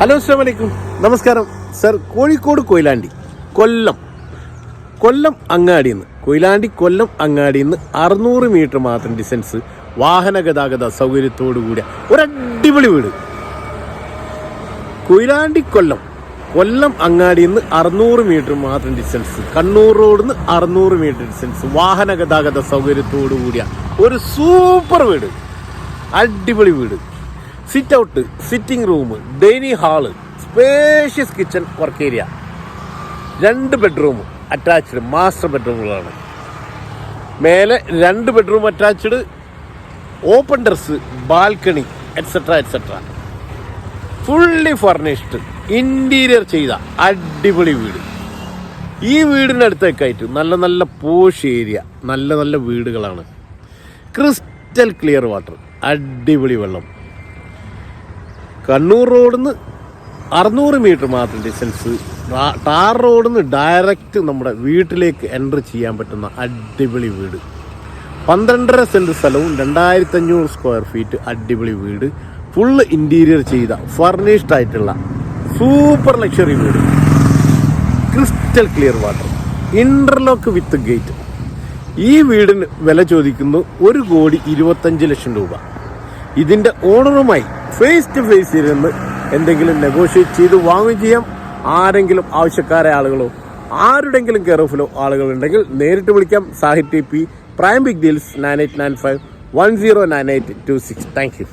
Hello അസ്സലാമു അലൈക്കും, നമസ്കാരം സർ. കോഴിക്കോട് കൊയിലാണ്ടി കൊല്ലം അങ്ങാടിയിൽ നിന്ന് കൊല്ലം അങ്ങാടിയിൽ നിന്ന് 600 മീറ്റർ മാത്രം ഡിസ്റ്റൻസ് വാഹന ഗതാഗത സൗകര്യത്തോടു കൂടിയ ഒരടിപൊളി വീട്. കൊയിലാണ്ടി കൊല്ലം അങ്ങാടിയിൽ നിന്ന് 600 മീറ്റർ മാത്രം ഡിസ്റ്റൻസ്, കണ്ണൂർ റോഡിൽ നിന്ന് 600 മീറ്റർ ഡിസ്റ്റൻസ് വാഹന ഗതാഗത സൗകര്യത്തോടു കൂടിയ ഒരു സൂപ്പർ വീട്, അടിപൊളി വീട്. Sit out, sitting room, dining hall, spacious kitchen, work area, 2 bedroom attached master ബെഡ്റൂമുകളാണ്. മേലെ 2 bedroom attached, open terrace, balcony etcetera fully furnished, interior ചെയ്ത അടിപൊളി വീട്. ഈ വീടിനടുത്തേക്കായിട്ട് നല്ല നല്ല പോഷ് ഏരിയ, നല്ല നല്ല വീടുകളാണ്. ക്രിസ്റ്റൽ ക്ലിയർ വാട്ടർ, അടിപൊളി വെള്ളം. കണ്ണൂർ റോഡിൽ നിന്ന് 600 മീറ്റർ മാത്രം ഡിസ്റ്റൻസ്, ടാർ റോഡിൽ നിന്ന് ഡയറക്റ്റ് നമ്മുടെ വീട്ടിലേക്ക് എൻ്റർ ചെയ്യാൻ പറ്റുന്ന അടിപൊളി വീട്. 12.5 സെൻറ്റ് സ്ഥലവും 2500 സ്ക്വയർ ഫീറ്റ് അടിപൊളി വീട്. ഫുള്ള് ഇൻറ്റീരിയർ ചെയ്ത ഫർണിഷ്ഡ് ആയിട്ടുള്ള സൂപ്പർ ലക്ഷറി വീട്. ക്രിസ്റ്റൽ ക്ലിയർ വാട്ടർ, ഇൻ്റർലോക്ക് വിത്ത് ഗേറ്റ്. ഈ വീടിന് വില ചോദിക്കുന്നു 1,25,00,000 രൂപ. ഇതിൻ്റെ ഓണറുമായി ഫേസ് ടു ഫേസ് ഇരുന്ന് എന്തെങ്കിലും നെഗോഷിയേറ്റ് ചെയ്ത് വാങ്ങുകയും ചെയ്യാം. ആരെങ്കിലും ആവശ്യക്കാരായ ആളുകളോ ആരുടെങ്കിലും കെയർഫുള്ളോ ആളുകളുണ്ടെങ്കിൽ നേരിട്ട് വിളിക്കാം. Sahitya P, prime big deals, 9895 109826. Thank U.